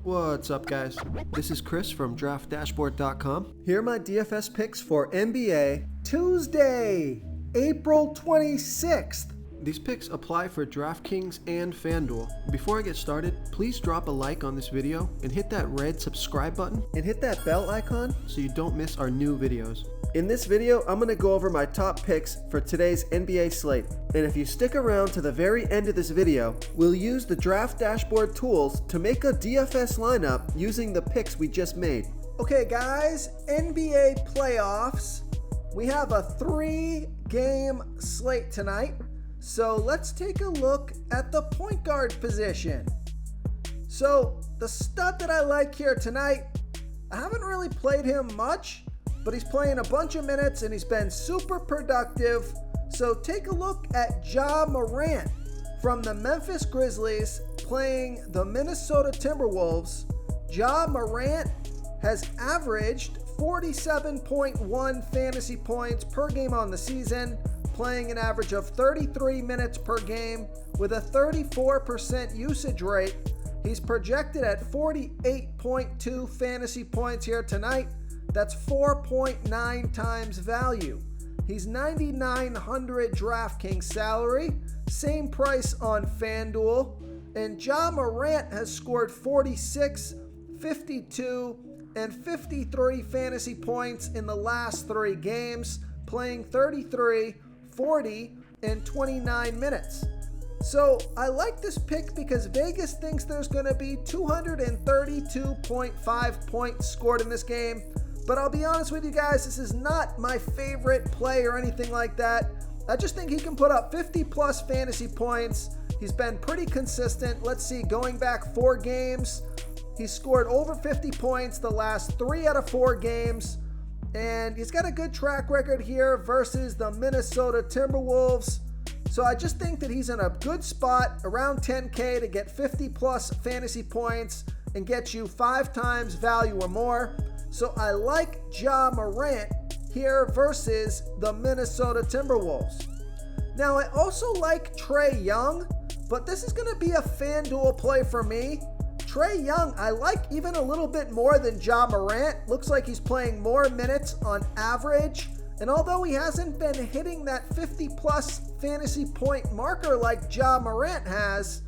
What's up, guys? This is Chris from DraftDashboard.com. Here are my DFS picks for NBA Tuesday, April 26th. These picks apply for DraftKings and FanDuel. Before I get started, please drop a like on this video and hit that red subscribe button and hit that bell icon so you don't miss our new videos. In this video, I'm going to go over my top picks for today's NBA slate. And if you stick around to the very end of this video, we'll use the Draft Dashboard tools to make a DFS lineup using the picks we just made. Okay guys, NBA playoffs. We have a 3-game slate tonight. So let's take a look at the point guard position. So the stud that I like here tonight, I haven't really played him much, but he's playing a bunch of minutes and he's been super productive. So take a look at Ja Morant from the Memphis Grizzlies playing the Minnesota Timberwolves. Ja Morant has averaged 47.1 fantasy points per game on the season, playing an average of 33 minutes per game with a 34% usage rate. He's projected at 48.2 fantasy points here tonight. That's 4.9 times value. He's $9,900 DraftKings salary, same price on FanDuel. And Ja Morant has scored 46, 52, and 53 fantasy points in the last 3 games, playing 33, 40, and 29 minutes. So I like this pick because Vegas thinks there's going to be 232.5 points scored in this game. But I'll be honest with you guys, this is not my favorite play or anything like that. I just think he can put up 50 plus fantasy points. He's been pretty consistent. Let's see, going back 4 games, he's scored over 50 points the last 3 out of 4 games. And he's got a good track record here versus the Minnesota Timberwolves. So I just think that he's in a good spot around 10K to get 50 plus fantasy points and get you 5 times value or more. So I like Ja Morant here versus the Minnesota Timberwolves. Now I also like Trae Young, but this is going to be a FanDuel play for me. Trae Young, I like even a little bit more than Ja Morant. Looks like he's playing more minutes on average. And although he hasn't been hitting that 50 plus fantasy point marker like Ja Morant has,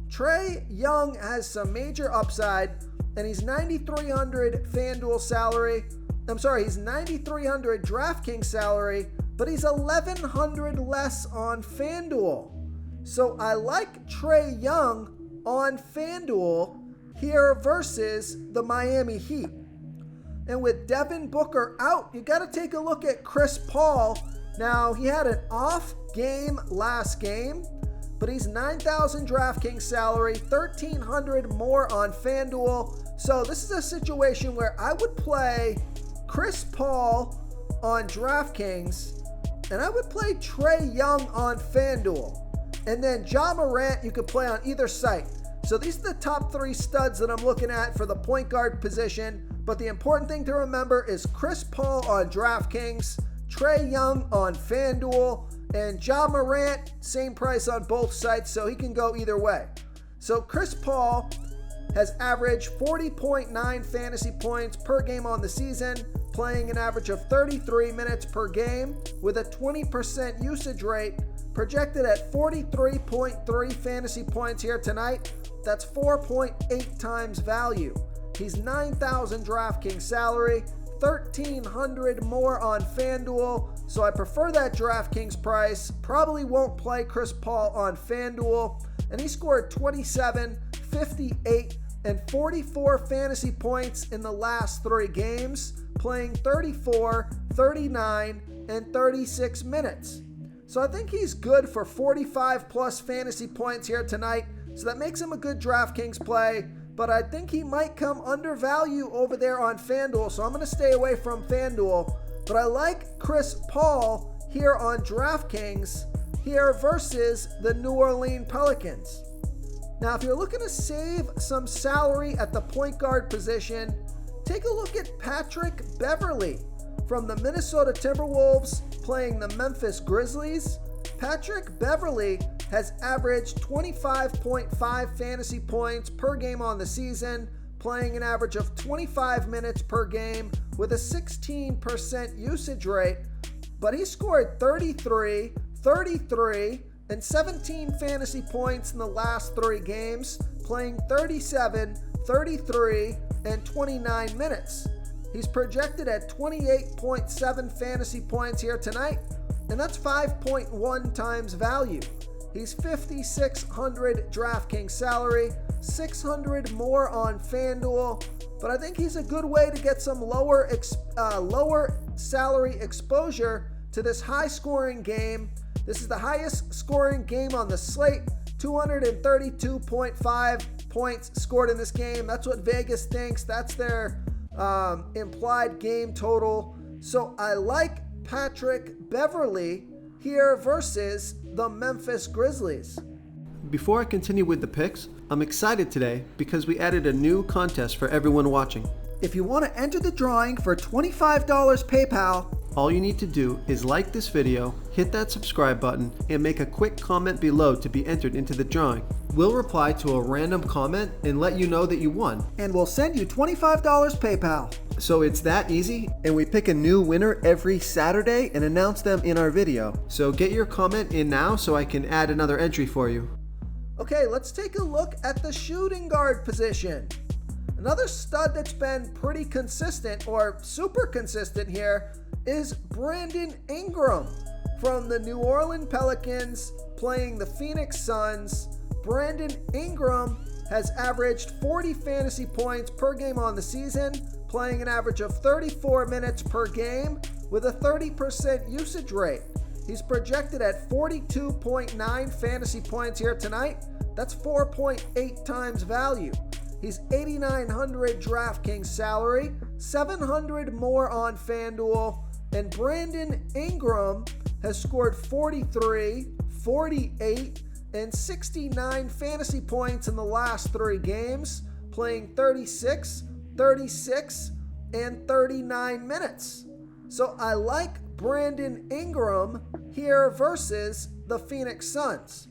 Trae Young has some major upside. And he's $9,300 FanDuel salary. He's $9,300 DraftKings salary, but he's $1,100 less on FanDuel. So I like Trae Young on FanDuel here versus the Miami Heat. And with Devin Booker out, you got to take a look at Chris Paul. Now, he had an off game last game, but he's $9,000 DraftKings salary, $1,300 more on FanDuel. So this is a situation where I would play Chris Paul on DraftKings, and I would play Trae Young on FanDuel. And then Ja Morant you could play on either site. So these are the top 3 studs that I'm looking at for the point guard position. But the important thing to remember is Chris Paul on DraftKings, Trae Young on FanDuel, and Ja Morant, same price on both sites, so he can go either way. So Chris Paul has averaged 40.9 fantasy points per game on the season, playing an average of 33 minutes per game with a 20% usage rate, projected at 43.3 fantasy points here tonight. That's 4.8 times value. He's $9,000 DraftKings salary, $1,300 more on FanDuel, so I prefer that DraftKings price. Probably won't play Chris Paul on FanDuel, and he scored 27, 58, and 44 fantasy points in the last 3 games, playing 34, 39, and 36 minutes. So I think he's good for 45 plus fantasy points here tonight, so that makes him a good DraftKings play. But I think he might come under value over there on FanDuel, so I'm going to stay away from FanDuel. But I like Chris Paul here on DraftKings here versus the New Orleans Pelicans. Now, if you're looking to save some salary at the point guard position, take a look at Patrick Beverley from the Minnesota Timberwolves playing the Memphis Grizzlies. Patrick Beverley has averaged 25.5 fantasy points per game on the season, playing an average of 25 minutes per game with a 16% usage rate, but he scored 33, 33, and 17 fantasy points in the last 3 games, playing 37, 33, and 29 minutes. He's projected at 28.7 fantasy points here tonight, and that's 5.1 times value. He's 5,600 DraftKings salary, 600 more on FanDuel, but I think he's a good way to get some lower salary exposure to this high-scoring game. This is the highest scoring game on the slate, 232.5 points scored in this game. That's what Vegas thinks. That's their implied game total. So I like Patrick Beverley here versus the Memphis Grizzlies. Before I continue with the picks, I'm excited today because we added a new contest for everyone watching. If you want to enter the drawing for $25 PayPal, all you need to do is like this video, hit that subscribe button, and make a quick comment below to be entered into the drawing. We'll reply to a random comment and let you know that you won. And we'll send you $25 PayPal. So it's that easy, and we pick a new winner every Saturday and announce them in our video. So get your comment in now so I can add another entry for you. Okay, let's take a look at the shooting guard position. Another stud that's been pretty consistent, or super consistent here, is Brandon Ingram from the New Orleans Pelicans playing the Phoenix Suns. Brandon Ingram has averaged 40 fantasy points per game on the season, playing an average of 34 minutes per game with a 30% usage rate. He's projected at 42.9 fantasy points here tonight. That's 4.8 times value. He's 8,900 DraftKings salary, 700 more on FanDuel, and Brandon Ingram has scored 43, 48, and 69 fantasy points in the last 3 games, playing 36, 36, and 39 minutes. So I like Brandon Ingram here versus the Phoenix Suns.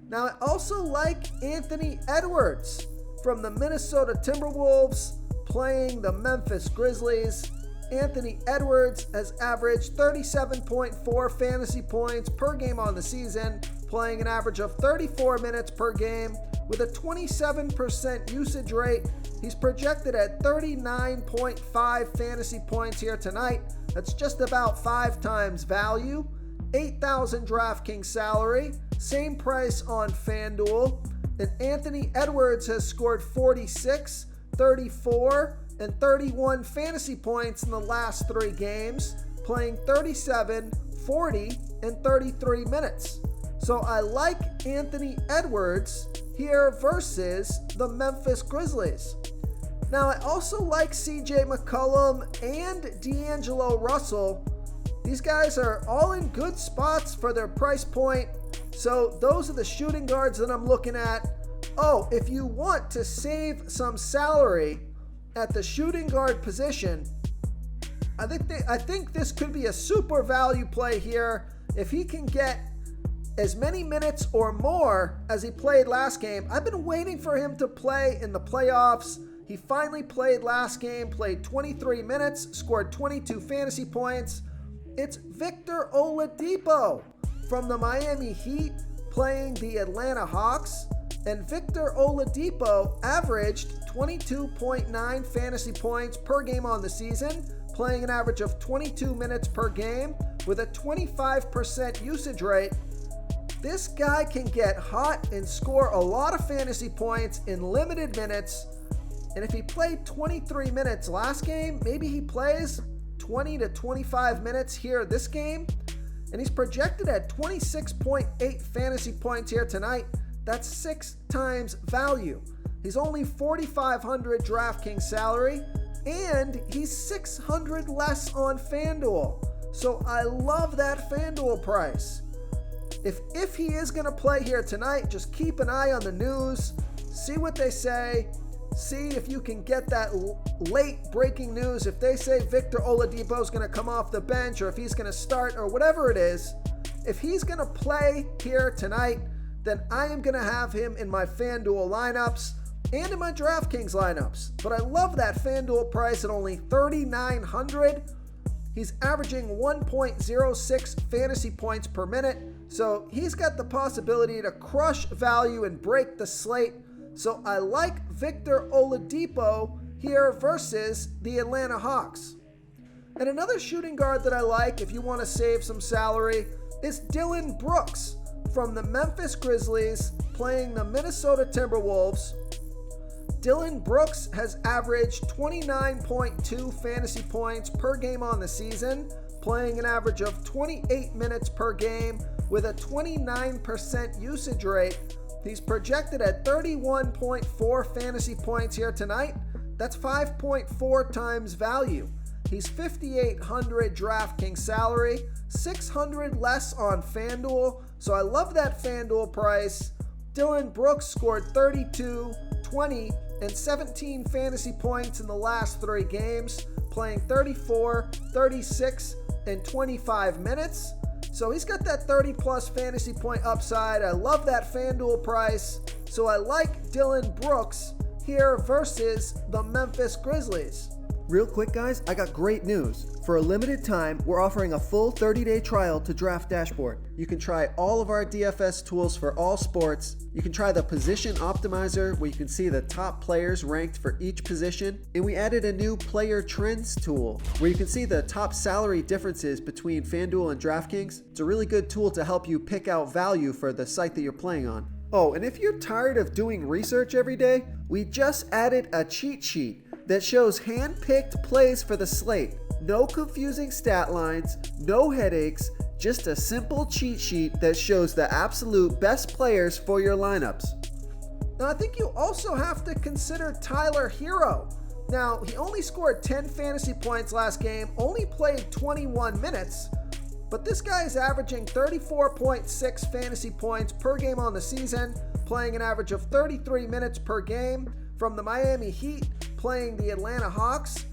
Now I also like Anthony Edwards from the Minnesota Timberwolves playing the Memphis Grizzlies. Anthony Edwards has averaged 37.4 fantasy points per game on the season, playing an average of 34 minutes per game with a 27% usage rate. He's projected at 39.5 fantasy points here tonight. That's just about 5 times value. 8,000 DraftKings salary, same price on FanDuel. And Anthony Edwards has scored 46, 34, and 31 fantasy points in the last 3 games, playing 37, 40, and 33 minutes. So I like Anthony Edwards here versus the Memphis Grizzlies. Now I also like CJ McCollum and D'Angelo Russell. These guys are all in good spots for their price point. So those are the shooting guards that I'm looking at. Oh, if you want to save some salary at the shooting guard position, I think this could be a super value play here. If he can get as many minutes or more as he played last game. I've been waiting for him to play in the playoffs. He finally played last game, played 23 minutes, scored 22 fantasy points. It's Victor Oladipo from the Miami Heat playing the Atlanta Hawks. And Victor Oladipo averaged 22.9 fantasy points per game on the season, playing an average of 22 minutes per game with a 25% usage rate. This guy can get hot and score a lot of fantasy points in limited minutes. And if he played 23 minutes last game, maybe he plays 20 to 25 minutes here this game. And he's projected at 26.8 fantasy points here tonight. That's 6 times value. He's only 4,500 DraftKings salary, and he's 600 less on FanDuel. So I love that FanDuel price. If he is going to play here tonight, just keep an eye on the news, see what they say, see if you can get that late breaking news. If they say Victor Oladipo is going to come off the bench, or if he's going to start, or whatever it is, if he's going to play here tonight, then I am going to have him in my FanDuel lineups. and in my DraftKings lineups. But I love that FanDuel price at only $3,900. He's averaging 1.06 fantasy points per minute, so he's got the possibility to crush value and break the slate. So I like Victor Oladipo here versus the Atlanta Hawks. And another shooting guard that I like if you want to save some salary is Dillon Brooks from the Memphis Grizzlies playing the Minnesota Timberwolves. Dillon Brooks has averaged 29.2 fantasy points per game on the season, playing an average of 28 minutes per game with a 29% usage rate. He's projected at 31.4 fantasy points here tonight. That's 5.4 times value. He's $5,800 DraftKings salary, $600 less on FanDuel, so I love that FanDuel price. Dillon Brooks scored 32, 20, and 17 fantasy points in the last 3 games, playing 34, 36, and 25 minutes. So he's got that 30-plus fantasy point upside. I love that FanDuel price, so I like Dillon Brooks here versus the Memphis Grizzlies. Real quick, guys, I got great news. For a limited time, we're offering a full 30-day trial to Draft Dashboard. You can try all of our DFS tools for all sports. You can try the Position Optimizer, where you can see the top players ranked for each position. And we added a new Player Trends tool, where you can see the top salary differences between FanDuel and DraftKings. It's a really good tool to help you pick out value for the site that you're playing on. Oh, and if you're tired of doing research every day, we just added a cheat sheet that shows hand-picked plays for the slate. No confusing stat lines, no headaches, just a simple cheat sheet that shows the absolute best players for your lineups. Now, I think you also have to consider Tyler Hero. Now, he only scored 10 fantasy points last game, only played 21 minutes, but this guy is averaging 34.6 fantasy points per game on the season, playing an average of 33 minutes per game from the Miami Heat, playing the Atlanta Hawks,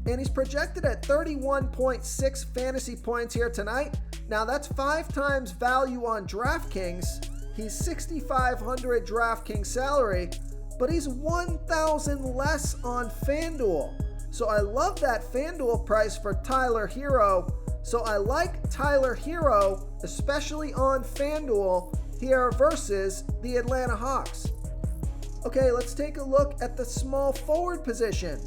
and he's projected at 31.6 fantasy points here tonight. Now that's 5 times value on DraftKings. He's $6,500 DraftKings salary, but he's $1,000 less on FanDuel. So I love that FanDuel price for Tyler Hero. So I like Tyler Hero, especially on FanDuel here versus the Atlanta Hawks. Okay, let's take a look at the small forward position.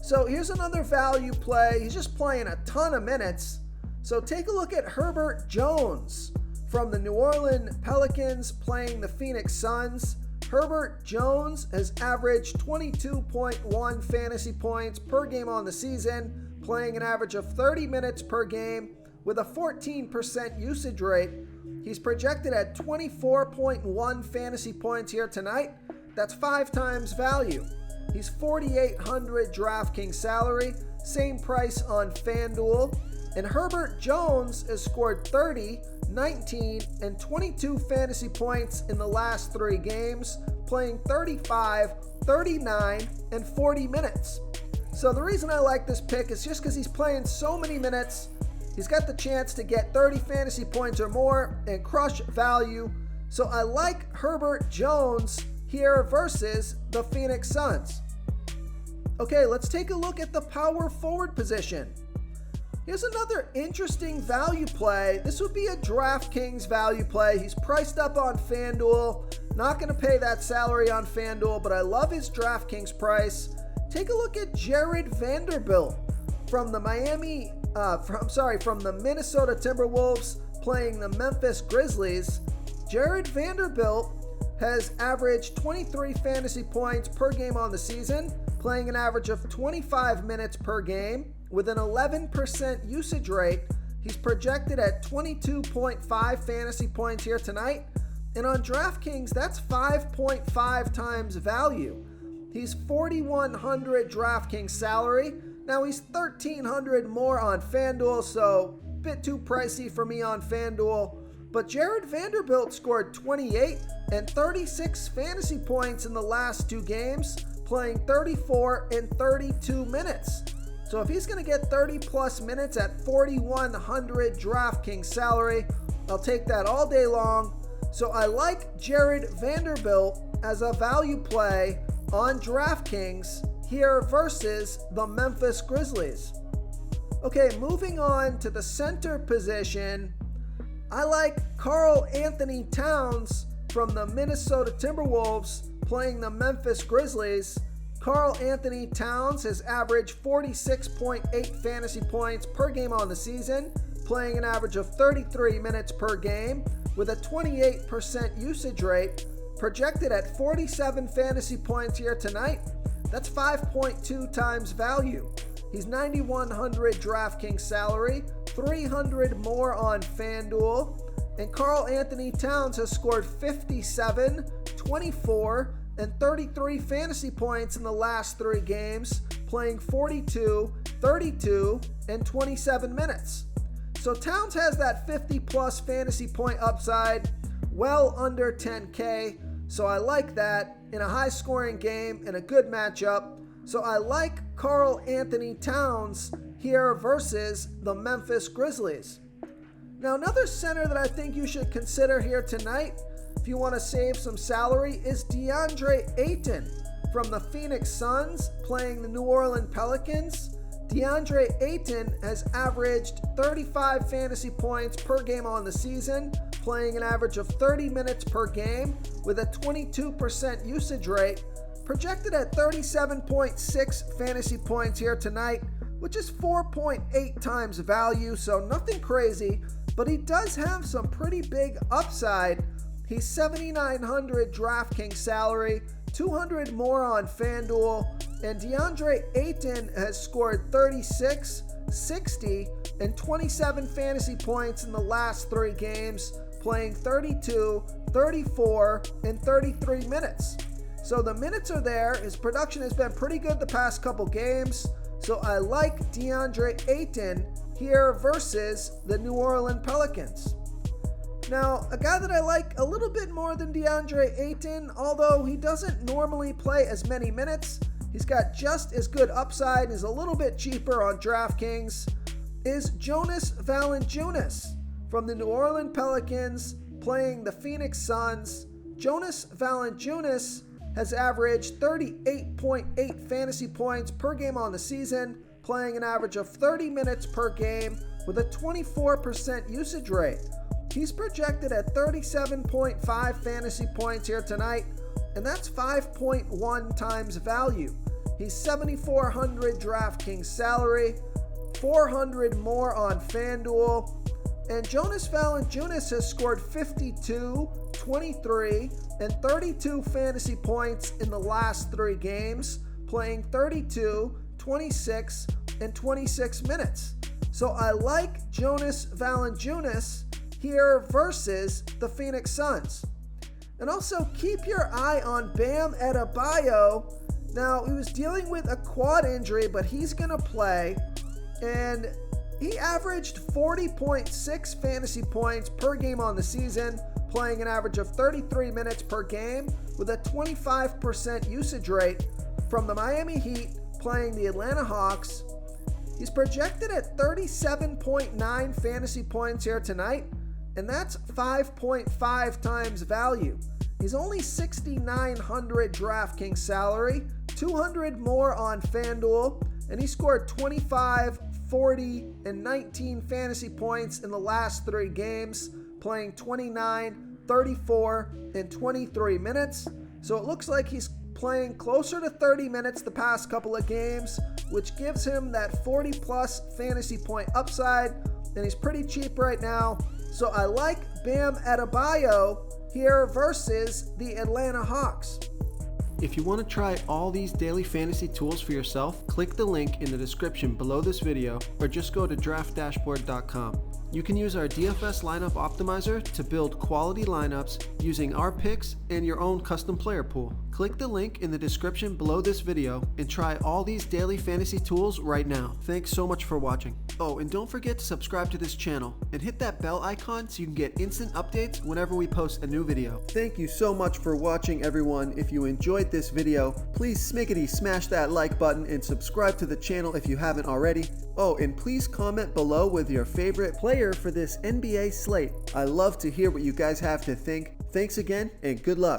So here's another value play. He's just playing a ton of minutes. So take a look at Herbert Jones from the New Orleans Pelicans playing the Phoenix Suns. Herbert Jones has averaged 22.1 fantasy points per game on the season, playing an average of 30 minutes per game with a 14% usage rate. He's projected at 24.1 fantasy points here tonight. That's 5 times value. He's $4,800 DraftKings salary, same price on FanDuel. And Herbert Jones has scored 30, 19, and 22 fantasy points in the last 3 games, playing 35, 39, and 40 minutes. So the reason I like this pick is just because he's playing so many minutes. He's got the chance to get 30 fantasy points or more and crush value. So I like Herbert Jones here versus the Phoenix Suns. Okay, let's take a look at the power forward position. Here's another interesting value play. This would be a DraftKings value play. He's priced up on FanDuel. Not going to pay that salary on FanDuel, but I love his DraftKings price. Take a look at Jared Vanderbilt from the from the Minnesota Timberwolves playing the Memphis Grizzlies. Jared Vanderbilt has averaged 23 fantasy points per game on the season, playing an average of 25 minutes per game with an 11% usage rate. He's projected at 22.5 fantasy points here tonight. And on DraftKings, that's 5.5 times value. He's $4,100 DraftKings salary. Now he's $1,300 more on FanDuel, so a bit too pricey for me on FanDuel. But Jared Vanderbilt scored 28 and 36 fantasy points in the last 2 games, playing 34 and 32 minutes. So if he's going to get 30 plus minutes at $4,100 DraftKings salary, I'll take that all day long. So I like Jared Vanderbilt as a value play on DraftKings here versus the Memphis Grizzlies. Okay, moving on to the center position, I like Karl Anthony Towns from the Minnesota Timberwolves playing the Memphis Grizzlies. Karl Anthony Towns has averaged 46.8 fantasy points per game on the season, playing an average of 33 minutes per game with a 28% usage rate, projected at 47 fantasy points here tonight. That's 5.2 times value. He's 9,100 DraftKings salary, 300 more on FanDuel, and Karl Anthony Towns has scored 57, 24, and 33 fantasy points in the last 3 games, playing 42, 32, and 27 minutes. So Towns has that 50-plus fantasy point upside, well under 10K, so I like that in a high-scoring game and a good matchup. So I like Karl Anthony Towns here versus the Memphis Grizzlies. Now, another center that I think you should consider here tonight, if you want to save some salary, is DeAndre Ayton from the Phoenix Suns playing the New Orleans Pelicans. DeAndre Ayton has averaged 35 fantasy points per game on the season, playing an average of 30 minutes per game with a 22% usage rate, projected at 37.6 fantasy points here tonight, which is 4.8 times value, so nothing crazy, but he does have some pretty big upside. He's 7,900 DraftKings salary, 200 more on FanDuel, and DeAndre Ayton has scored 36, 60, and 27 fantasy points in the last 3 games, playing 32, 34, and 33 minutes. So the minutes are there. His production has been pretty good the past couple games. So I like DeAndre Ayton here versus the New Orleans Pelicans. Now, a guy that I like a little bit more than DeAndre Ayton, although he doesn't normally play as many minutes, he's got just as good upside, is a little bit cheaper on DraftKings, is Jonas Valanciunas from the New Orleans Pelicans playing the Phoenix Suns. Jonas Valanciunas has averaged 38.8 fantasy points per game on the season, playing an average of 30 minutes per game with a 24% usage rate. He's projected at 37.5 fantasy points here tonight, and that's 5.1 times value. He's 7,400 DraftKings salary, 400 more on FanDuel, and Jonas Valanciunas has scored 52, 23, and 32 fantasy points in the last 3 games, playing 32, 26, and 26 minutes. So I like Jonas Valanciunas here versus the Phoenix Suns. And also keep your eye on Bam Adebayo. Now, he was dealing with a quad injury, but he's going to play. And he averaged 40.6 fantasy points per game on the season, playing an average of 33 minutes per game with a 25% usage rate from the Miami Heat playing the Atlanta Hawks. He's projected at 37.9 fantasy points here tonight, and that's 5.5 times value. He's only 6,900 DraftKings salary, 200 more on FanDuel, and he scored 25, 40, and 19 fantasy points in the last 3 games, playing 29, 34, and 23 minutes. So it looks like he's playing closer to 30 minutes the past couple of games, which gives him that 40-plus fantasy point upside, and he's pretty cheap right now. So I like Bam Adebayo here versus the Atlanta Hawks. If you want to try all these daily fantasy tools for yourself, click the link in the description below this video or just go to draftdashboard.com. You can use our DFS lineup optimizer to build quality lineups using our picks and your own custom player pool. Click the link in the description below this video and try all these daily fantasy tools right now. Thanks so much for watching. Oh, and don't forget to subscribe to this channel and hit that bell icon so you can get instant updates whenever we post a new video. Thank you so much for watching, everyone. If you enjoyed this video, please smash that like button and subscribe to the channel if you haven't already. Oh, and please comment below with your favorite player for this NBA slate. I love to hear what you guys have to think. Thanks again, and good luck.